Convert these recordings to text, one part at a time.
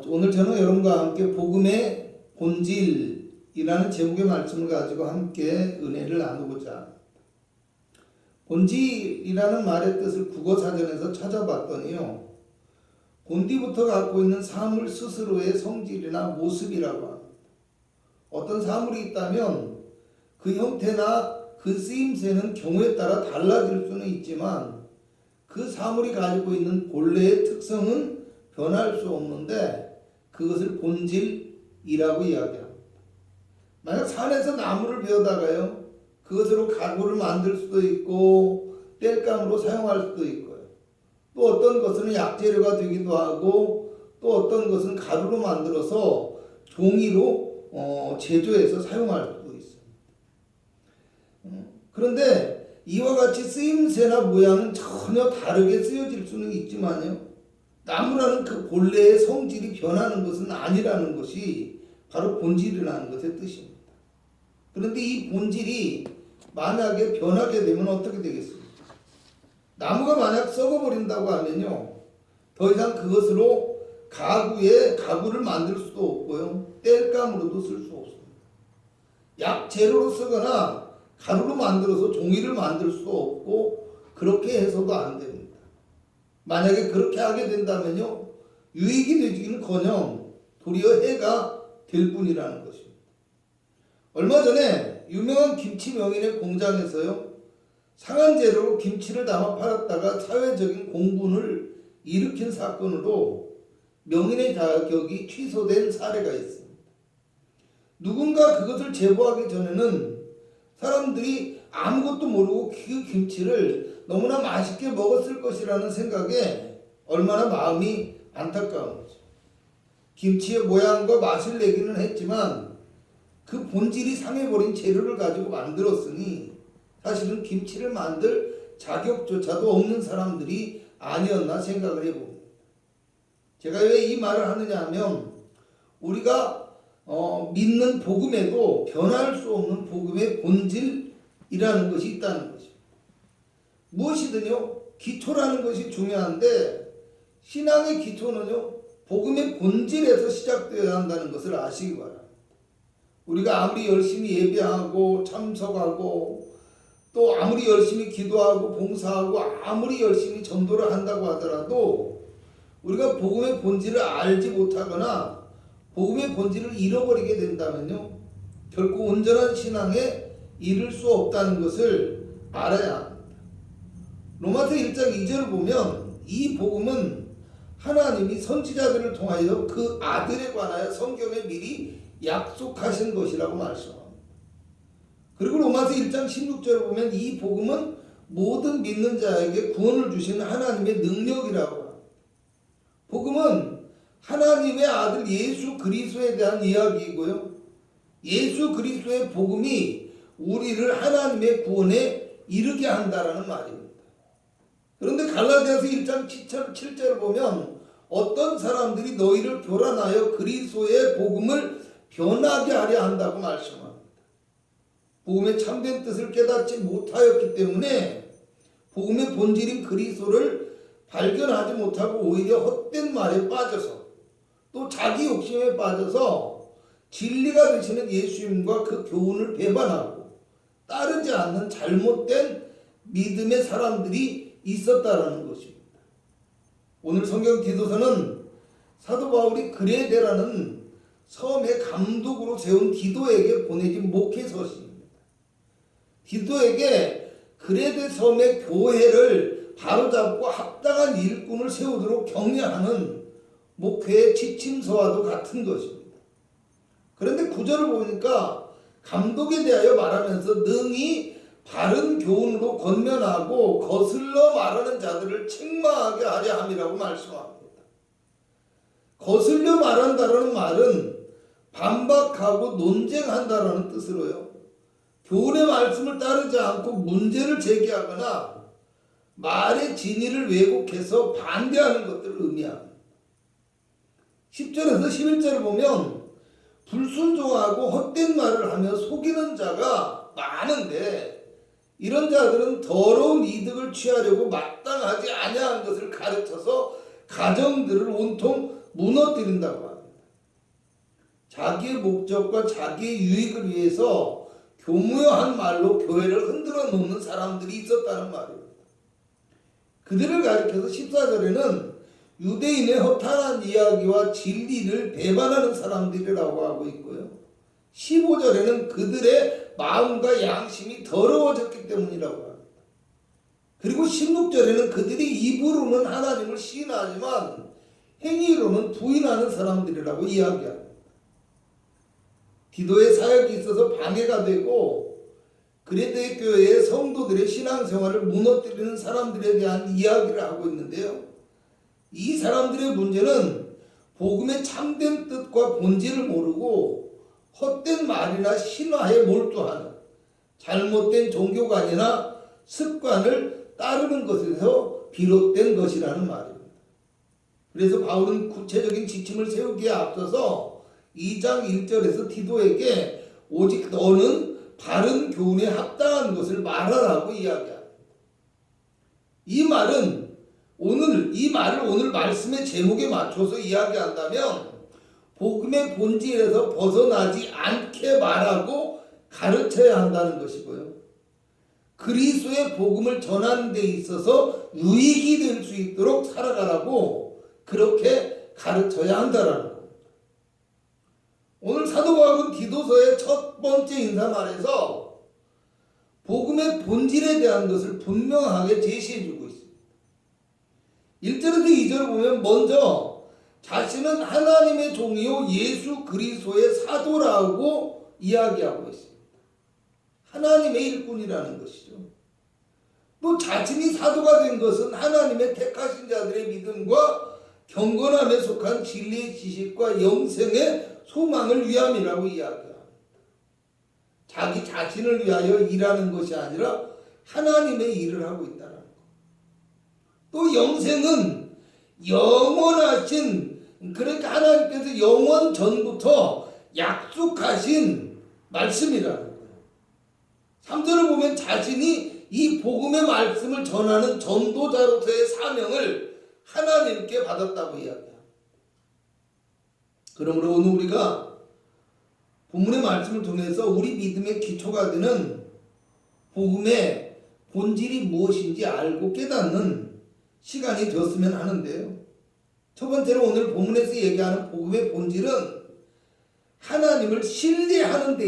오늘 저는 여러분과 함께 복음의 본질이라는 제목의 말씀을 가지고 함께 은혜를 나누고자 합니다. 본질이라는 말의 뜻을 국어사전에서 찾아봤더니요, 본디부터 갖고 있는 사물 스스로의 성질이나 모습이라고 합니다. 어떤 사물이 있다면 그 형태나 그 쓰임새는 경우에 따라 달라질 수는 있지만 그 사물이 가지고 있는 본래의 특성은 변할 수 없는데 그것을 본질이라고 이야기합니다. 만약 산에서 나무를 베어다가요, 그것으로 가구를 만들 수도 있고 땔감으로 사용할 수도 있고요. 또 어떤 것은 약재료가 되기도 하고 또 어떤 것은 가루로 만들어서 종이로 제조해서 사용할 수도 있습니다. 그런데 이와 같이 쓰임새나 모양은 전혀 다르게 쓰여질 수는 있지만요, 나무라는 그 본래의 성질이 변하는 것은 아니라는 것이 바로 본질이라는 것의 뜻입니다. 그런데 이 본질이 만약에 변하게 되면 어떻게 되겠습니까? 나무가 만약 썩어버린다고 하면요, 더 이상 그것으로 가구를 만들 수도 없고요, 땔감으로도 쓸 수 없습니다. 약재료로 쓰거나 가루로 만들어서 종이를 만들 수도 없고 그렇게 해서도 안 됩니다. 만약에 그렇게 하게 된다면요, 유익이 되기는커녕 도리어 해가 될 뿐이라는 것입니다. 얼마 전에 유명한 김치 명인의 공장에서요, 상한 재료로 김치를 담아 팔았다가 사회적인 공분을 일으킨 사건으로 명인의 자격이 취소된 사례가 있습니다. 누군가 그것을 제보하기 전에는 사람들이 아무것도 모르고 그 김치를 너무나 맛있게 먹었을 것이라는 생각에 얼마나 마음이 안타까운 거죠. 김치의 모양과 맛을 내기는 했지만 그 본질이 상해버린 재료를 가지고 만들었으니 사실은 김치를 만들 자격조차도 없는 사람들이 아니었나 생각을 해봅니다. 제가 왜 이 말을 하느냐 하면 우리가 믿는 복음에도 변할 수 없는 복음의 본질이라는 것이 있다는 것입니다. 무엇이든요, 기초라는 것이 중요한데 신앙의 기초는요, 복음의 본질에서 시작되어야 한다는 것을 아시기 바랍니다. 우리가 아무리 열심히 예배하고 참석하고 또 아무리 열심히 기도하고 봉사하고 아무리 열심히 전도를 한다고 하더라도 우리가 복음의 본질을 알지 못하거나 복음의 본질을 잃어버리게 된다면요, 결코 온전한 신앙에 이를 수 없다는 것을 알아야 합니다. 로마서 1장 2절을 보면 이 복음은 하나님이 선지자들을 통하여 그 아들에 관하여 성경에 미리 약속하신 것이라고 말씀합니다. 그리고 로마서 1장 16절을 보면 이 복음은 모든 믿는 자에게 구원을 주시는 하나님의 능력이라고 합니다. 복음은 하나님의 아들 예수 그리스도에 대한 이야기이고요, 예수 그리스도의 복음이 우리를 하나님의 구원에 이르게 한다라는 말입니다. 그런데 갈라디아서 1장 7절을 보면 어떤 사람들이 너희를 교란하여 그리스도의 복음을 변하게 하려 한다고 말씀합니다. 복음의 참된 뜻을 깨닫지 못하였기 때문에 복음의 본질인 그리스도를 발견하지 못하고 오히려 헛된 말에 빠져서 또 자기 욕심에 빠져서 진리가 되시는 예수님과 그 교훈을 배반하고 따르지 않는 잘못된 믿음의 사람들이 있었다라는 것입니다. 오늘 성경 디도서는 사도 바울이 그레데라는 섬의 감독으로 세운 디도에게 보내진 목회서입니다. 디도에게 그레데 섬의 교회를 바로잡고 합당한 일꾼을 세우도록 격려하는 목회의 지침서와도 같은 것입니다. 그런데 9절을 보니까 감독에 대하여 말하면서 능히 바른 교훈으로 권면하고 거슬러 말하는 자들을 책망하게 하려 함이라고 말씀합니다. 거슬려 말한다라는 말은 반박하고 논쟁한다라는 뜻으로요, 교훈의 말씀을 따르지 않고 문제를 제기하거나 말의 진위를 왜곡해서 반대하는 것들을 의미합니다. 10절에서 11절을 보면 불순종하고 헛된 말을 하며 속이는 자가 많은데 이런 자들은 더러운 이득을 취하려고 마땅하지 아니한 것을 가르쳐서 가정들을 온통 무너뜨린다고 합니다. 자기의 목적과 자기의 유익을 위해서 교묘한 말로 교회를 흔들어 놓는 사람들이 있었다는 말입니다. 그들을 가리켜서 14절에는 유대인의 허탄한 이야기와 진리를 배반하는 사람들이라고 하고 있고요. 15절에는 그들의 마음과 양심이 더러워졌기 때문이라고 합니다. 그리고 16절에는 그들이 입으로는 하나님을 시인하지만 행위로는 부인하는 사람들이라고 이야기합니다. 디도의 사역이 있어서 방해가 되고 그레데 교회의 성도들의 신앙생활을 무너뜨리는 사람들에 대한 이야기를 하고 있는데요. 이 사람들의 문제는 복음의 참된 뜻과 본질을 모르고 헛된 말이나 신화에 몰두하는 잘못된 종교관이나 습관을 따르는 것에서 비롯된 것이라는 말입니다. 그래서 바울은 구체적인 지침을 세우기에 앞서서 2장 1절에서 디도에게 오직 너는 바른 교훈에 합당한 것을 말하라고 이야기합니다. 이 말을 오늘 말씀의 제목에 맞춰서 이야기한다면 복음의 본질에서 벗어나지 않게 말하고 가르쳐야 한다는 것이고요. 그리스도의 복음을 전하는 데 있어서 유익이 될 수 있도록 살아가라고 그렇게 가르쳐야 한다는 겁니다. 오늘 사도 바울은 디도서의 첫 번째 인사말에서 복음의 본질에 대한 것을 분명하게 제시해주고 있습니다. 1절에서 2절을 보면 먼저 자신은 하나님의 종이요 예수 그리스도의 사도라고 이야기하고 있습니다. 하나님의 일꾼이라는 것이죠. 또 자신이 사도가 된 것은 하나님의 택하신 자들의 믿음과 경건함에 속한 진리의 지식과 영생의 소망을 위함이라고 이야기합니다. 자기 자신을 위하여 일하는 것이 아니라 하나님의 일을 하고 있다는 것. 또 영생은 영원하신, 그러니까 하나님께서 영원 전부터 약속하신 말씀이라는 거예요. 3절을 보면 자신이 이 복음의 말씀을 전하는 전도자로서의 사명을 하나님께 받았다고 이야기합니다. 그러므로 오늘 우리가 본문의 말씀을 통해서 우리 믿음의 기초가 되는 복음의 본질이 무엇인지 알고 깨닫는 시간이 되었으면 하는데요. 첫 번째로 오늘 본문에서 얘기하는 복음의 본질은 하나님을 신뢰하는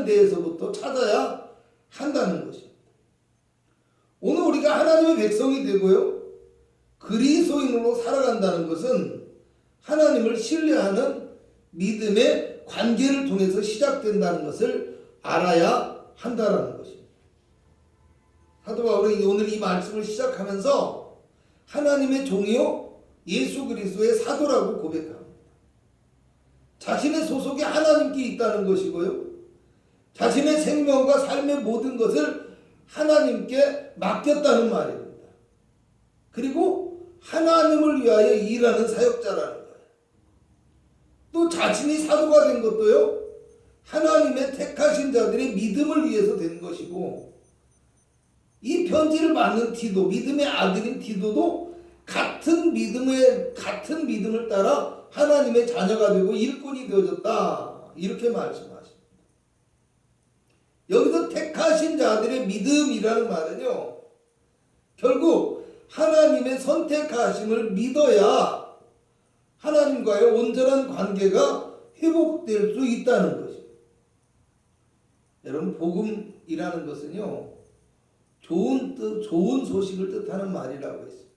데에서부터 찾아야 한다는 것입니다. 오늘 우리가 하나님의 백성이 되고요, 그리스도인으로 살아간다는 것은 하나님을 신뢰하는 믿음의 관계를 통해서 시작된다는 것을 알아야 한다는 것입니다. 사도 바울은 오늘 이 말씀을 시작하면서 하나님의 종이요 예수 그리스도의 사도라고 고백합니다. 자신의 소속이 하나님께 있다는 것이고요, 자신의 생명과 삶의 모든 것을 하나님께 맡겼다는 말입니다. 그리고 하나님을 위하여 일하는 사역자라는 거예요. 또 자신이 사도가 된 것도요, 하나님의 택하신 자들의 믿음을 위해서 된 것이고, 이 편지를 받는 디도, 믿음의 아들인 디도도 같은 믿음을 따라 하나님의 자녀가 되고 일꾼이 되어졌다, 이렇게 말씀하십니다. 여기서 택하신 자들의 믿음이라는 말은요, 결국 하나님의 선택하심을 믿어야 하나님과의 온전한 관계가 회복될 수 있다는 것입니다. 여러분, 복음이라는 것은요, 좋은 소식을 뜻하는 말이라고 했습니다.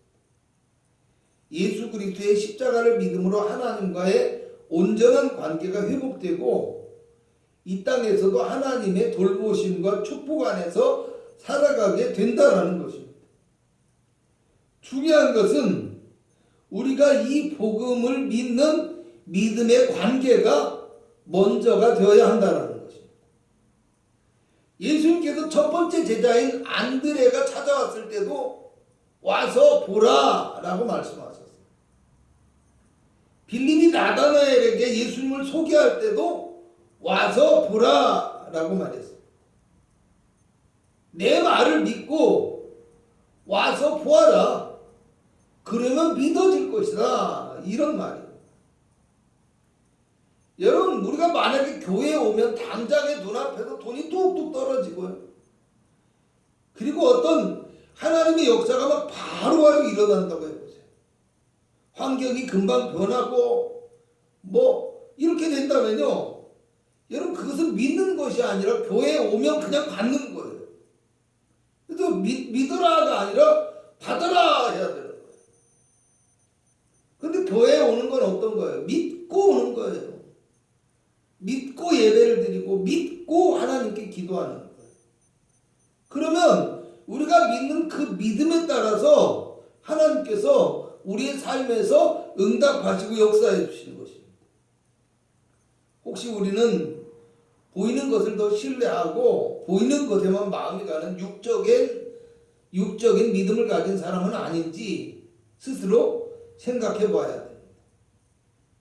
예수 그리스도의 십자가를 믿음으로 하나님과의 온전한 관계가 회복되고 이 땅에서도 하나님의 돌보심과 축복 안에서 살아가게 된다는 것입니다. 중요한 것은 우리가 이 복음을 믿는 믿음의 관계가 먼저가 되어야 한다는 것입니다. 예수님께서 첫 번째 제자인 안드레가 찾아왔을 때도 와서 보라 라고 말씀하셨어요. 빌립이 나다나엘에게 예수님을 소개할 때도 와서 보라 라고 말했어요. 내 말을 믿고 와서 보아라. 그러면 믿어질 것이다, 이런 말이에요. 여러분 우리가 만약에 교회에 오면 당장에 눈앞에서 돈이 뚝뚝 떨어지고요. 그리고 어떤 하나님의 역사가 막 바로바로 일어난다고 해보세요. 환경이 금방 변하고 뭐 이렇게 된다면요. 여러분 그것은 믿는 것이 아니라 교회에 오면 그냥 받는 거예요. 그래서 믿어라가 아니라 받아라 해야 되는 거예요. 근데 교회에 오는 건 어떤 거예요? 믿고 오는 거예요. 믿고 예배를 드리고 믿고 하나님께 기도하는 거예요. 그러면 우리가 믿는 그 믿음에 따라서 하나님께서 우리의 삶에서 응답하시고 역사해 주시는 것입니다. 혹시 우리는 보이는 것을 더 신뢰하고 보이는 것에만 마음이 가는 육적인 믿음을 가진 사람은 아닌지 스스로 생각해 봐야 됩니다.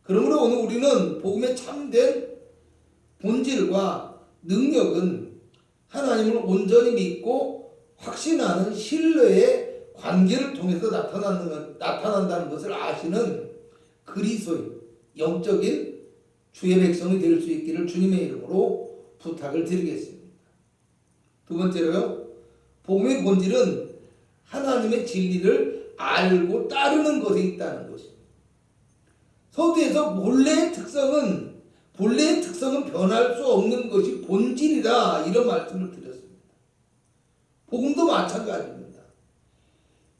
그러므로 오늘 우리는 복음의 참된 본질과 능력은 하나님을 온전히 믿고 확신하는 신뢰의 관계를 통해서 나타난다는 것을 아시는 그리스도인 영적인 주의 백성이 될 수 있기를 주님의 이름으로 부탁을 드리겠습니다. 두 번째로요. 복음의 본질은 하나님의 진리를 알고 따르는 것에 있다는 것입니다. 서두에서 본래의 특성은 변할 수 없는 것이 본질이다 이런 말씀을 드렸습니다. 복음도 마찬가지입니다.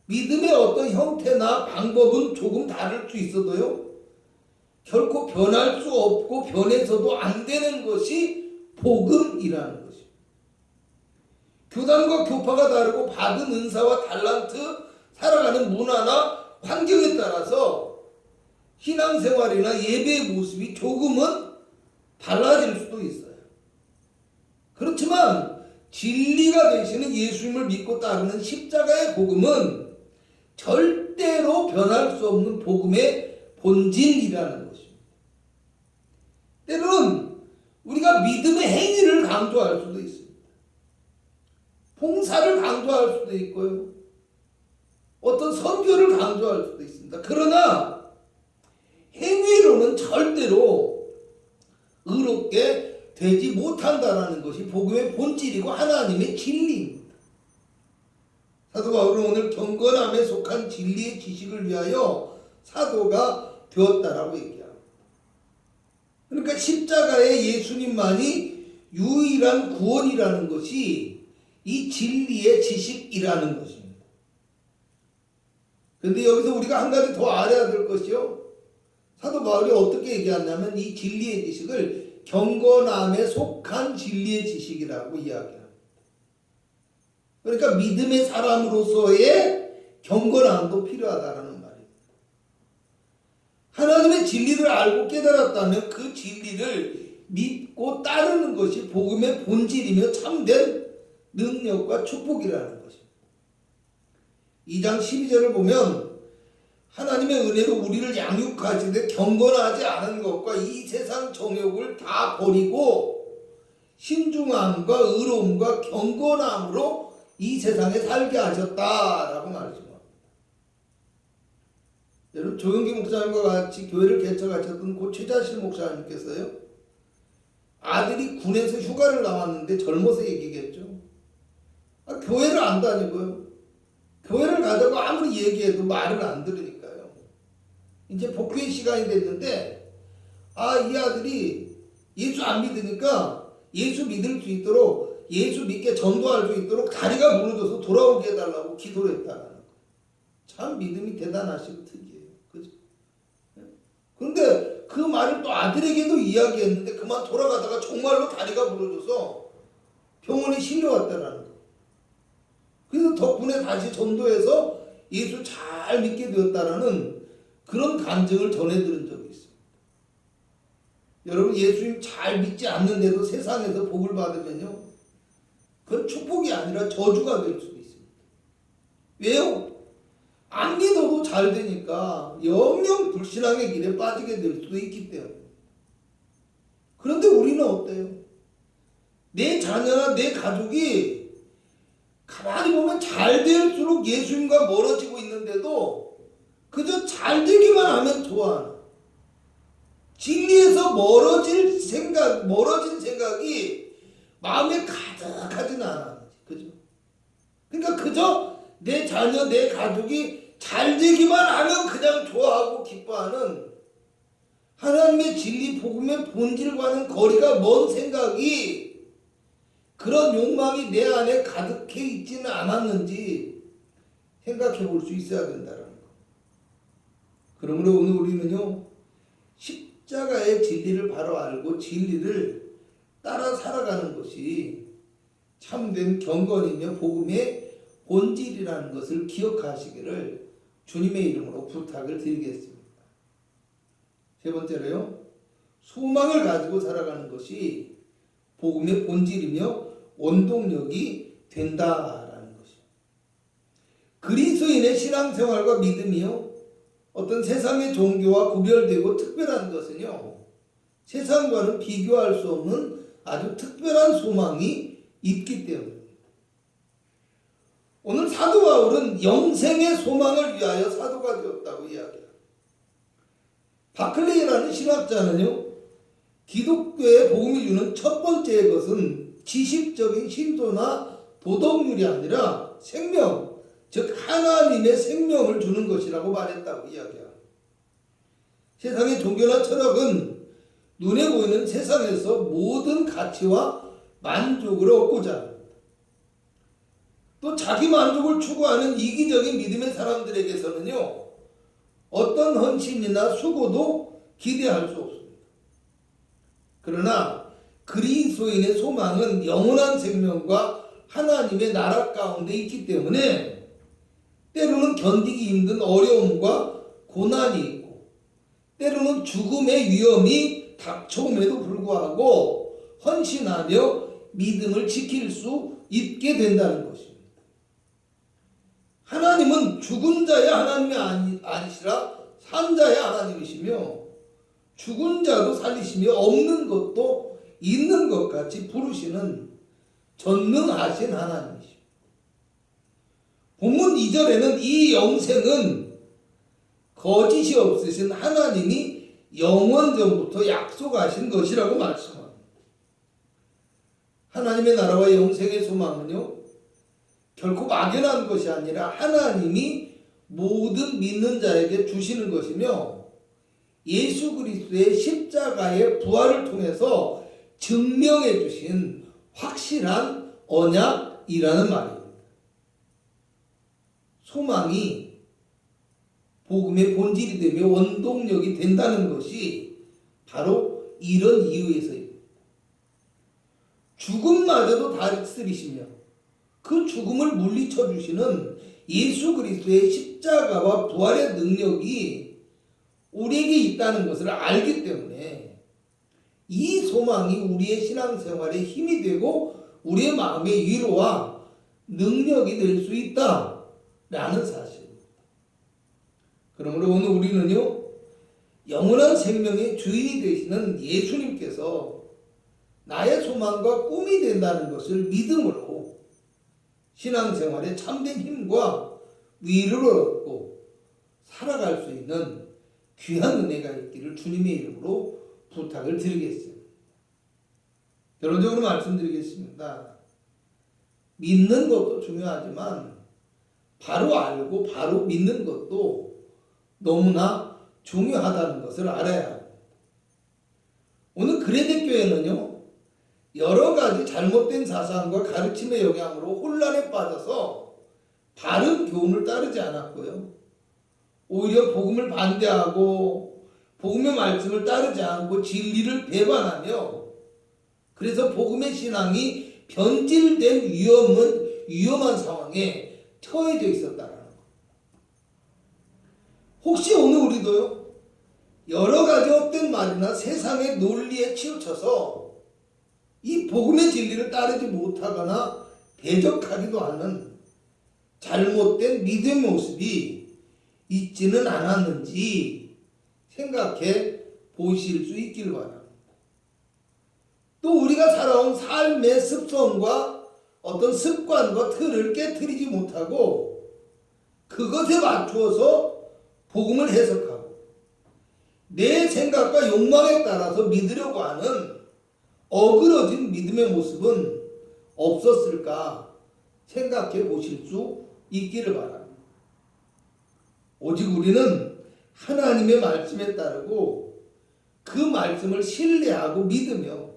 믿음의 어떤 형태나 방법은 조금 다를 수 있어도요. 결코 변할 수 없고 변해서도 안 되는 것이 복음이라는 것입니다. 교단과 교파가 다르고 받은 은사와 달란트, 살아가는 문화나 환경에 따라서 신앙생활이나 예배의 모습이 조금은 달라질 수도 있어요. 그렇지만 진리가 되시는 예수님을 믿고 따르는 십자가의 복음은 절대로 변할 수 없는 복음의 본질이라는 것입니다. 때로는 우리가 믿음의 행위를 강조할 수도 있습니다. 봉사를 강조할 수도 있고요. 어떤 선교를 강조할 수도 있습니다. 그러나 행위로는 절대로 의롭게 되지 못한다는 것이 복음의 본질이고 하나님의 진리입니다. 사도 바울은 오늘 경건함에 속한 진리의 지식을 위하여 사도가 되었다라고 얘기합니다. 그러니까 십자가의 예수님만이 유일한 구원이라는 것이 이 진리의 지식이라는 것입니다. 그런데 여기서 우리가 한 가지 더 알아야 될 것이요. 사도 바울이 어떻게 얘기하냐면 이 진리의 지식을 경건함에 속한 진리의 지식이라고 이야기합니다. 그러니까 믿음의 사람으로서의 경건함도 필요하다는 말입니다. 하나님의 진리를 알고 깨달았다면 그 진리를 믿고 따르는 것이 복음의 본질이며 참된 능력과 축복이라는 것입니다. 2장 12절을 보면 하나님의 은혜로 우리를 양육하시되 경건하지 않은 것과 이 세상 정욕을 다 버리고 신중함과 의로움과 경건함으로 이 세상에 살게 하셨다라고 말씀합니다. 여러분 조영기 목사님과 같이 교회를 개척하셨던 고 최자실 목사님께서요. 아들이 군에서 휴가를 나왔는데 젊어서 얘기겠죠. 교회를 안 다니고요. 교회를 가자고 아무리 얘기해도 말을 안 들으니까요. 이제 복귀의 시간이 됐는데 이 아들이 예수 안 믿으니까 예수 믿을 수 있도록 예수 믿게 전도할 수 있도록 다리가 무너져서 돌아오게 해달라고 기도를 했다는 거예요. 참 믿음이 대단하신 특이에요. 그죠? 그런데 그 말을 또 아들에게도 이야기했는데 그만 돌아가다가 정말로 다리가 부러져서 병원에 실려왔다는 거예요. 그래서 덕분에 다시 전도해서 예수 잘 믿게 되었다라는 그런 간증을 전해들은 적이 있습니다. 여러분 예수님 잘 믿지 않는데도 세상에서 복을 받으면요. 그건 축복이 아니라 저주가 될 수도 있습니다. 왜요? 안 믿어도 잘 되니까 영영 불신앙의 길에 빠지게 될 수도 있기 때문에. 그런데 우리는 어때요? 내 자녀나 내 가족이 가만히 보면 잘 될수록 예수님과 멀어지고 있는데도 그저 잘 되기만 하면 좋아하는, 진리에서 멀어진 생각이 마음에 가득하지는 않아. 그죠? 그러니까 그저 내 자녀, 내 가족이 잘 되기만 하면 그냥 좋아하고 기뻐하는 하나님의 진리 복음의 본질과는 거리가 먼 생각이, 그런 욕망이 내 안에 가득해 있지는 않았는지 생각해 볼 수 있어야 된다는 거. 그러므로 오늘 우리는요, 십자가의 진리를 바로 알고 진리를 따라 살아가는 것이 참된 경건이며 복음의 본질이라는 것을 기억하시기를 주님의 이름으로 부탁을 드리겠습니다. 세 번째로요, 소망을 가지고 살아가는 것이 복음의 본질이며 원동력이 된다라는 것이요. 그리스도인의 신앙생활과 믿음이요, 어떤 세상의 종교와 구별되고 특별한 것은요, 세상과는 비교할 수 없는 아주 특별한 소망이 있기 때문입니다. 오늘 사도 바울은 영생의 소망을 위하여 사도가 되었다고 이야기합니다. 바클레이라는 신학자는요, 기독교의 복음이 주는 첫 번째 것은 지식적인 신도나 도덕률이 아니라 생명, 즉 하나님의 생명을 주는 것이라고 말했다고 이야기합니다. 세상의 종교나 철학은 눈에 보이는 세상에서 모든 가치와 만족을 얻고자 합니다. 또 자기 만족을 추구하는 이기적인 믿음의 사람들에게서는요, 어떤 헌신이나 수고도 기대할 수 없습니다. 그러나 그리스도인의 소망은 영원한 생명과 하나님의 나라 가운데 있기 때문에 때로는 견디기 힘든 어려움과 고난이 있고, 때로는 죽음의 위험이 닥쳐옴에도 불구하고 헌신하며 믿음을 지킬 수 있게 된다는 것입니다. 하나님은 죽은 자의 하나님이 아니시라 산 자의 하나님이시며, 죽은 자도 살리시며 없는 것도 있는 것 같이 부르시는 전능하신 하나님이십니다. 본문 2절에는 이 영생은 거짓이 없으신 하나님이 영원전부터 약속하신 것이라고 말씀합니다. 하나님의 나라와 영생의 소망은요, 결코 막연한 것이 아니라 하나님이 모든 믿는 자에게 주시는 것이며, 예수 그리스도의 십자가의 부활을 통해서 증명해 주신 확실한 언약이라는 말입니다. 소망이 복음의 본질이 되며 원동력이 된다는 것이 바로 이런 이유에서입니다. 죽음마저도 다스리시며 그 죽음을 물리쳐 주시는 예수 그리스도의 십자가와 부활의 능력이 우리에게 있다는 것을 알기 때문에 이 소망이 우리의 신앙생활에 힘이 되고 우리의 마음의 위로와 능력이 될 수 있다라는 사실입니다. 그러므로 오늘 우리는요, 영원한 생명의 주인이 되시는 예수님께서 나의 소망과 꿈이 된다는 것을 믿음으로 신앙생활에 참된 힘과 위로를 얻고 살아갈 수 있는 귀한 은혜가 있기를 주님의 이름으로 부탁을 드리겠습니다. 결론적으로 말씀드리겠습니다. 믿는 것도 중요하지만 바로 알고 바로 믿는 것도 너무나 중요하다는 것을 알아야 합니다. 오늘 그레데교회는요, 여러 가지 잘못된 사상과 가르침의 영향으로 혼란에 빠져서 바른 교훈을 따르지 않았고요, 오히려 복음을 반대하고 복음의 말씀을 따르지 않고 진리를 배반하며, 그래서 복음의 신앙이 변질된 위험한 상황에 처해져 있었다는 것. 혹시 오늘 우리도요, 여러 가지 헛된 말이나 세상의 논리에 치우쳐서 이 복음의 진리를 따르지 못하거나 대적하기도 하는 잘못된 믿음의 모습이 있지는 않았는지 생각해 보실 수 있길 바랍니다. 또 우리가 살아온 삶의 습성과 어떤 습관과 틀을 깨트리지 못하고 그것에 맞추어서 복음을 해석하고 내 생각과 욕망에 따라서 믿으려고 하는 어그러진 믿음의 모습은 없었을까 생각해 보실 수 있기를 바랍니다. 오직 우리는 하나님의 말씀에 따르고 그 말씀을 신뢰하고 믿으며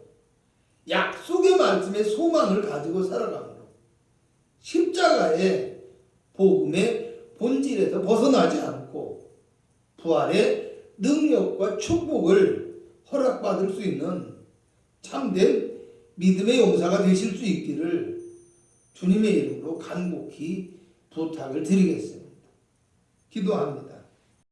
약속의 말씀에 소망을 가지고 살아가므로 십자가의 복음의 본질에서 벗어나지 않고 부활의 능력과 축복을 허락받을 수 있는 참된 믿음의 용사가 되실 수 있기를 주님의 이름으로 간곡히 부탁을 드리겠습니다. 기도합니다.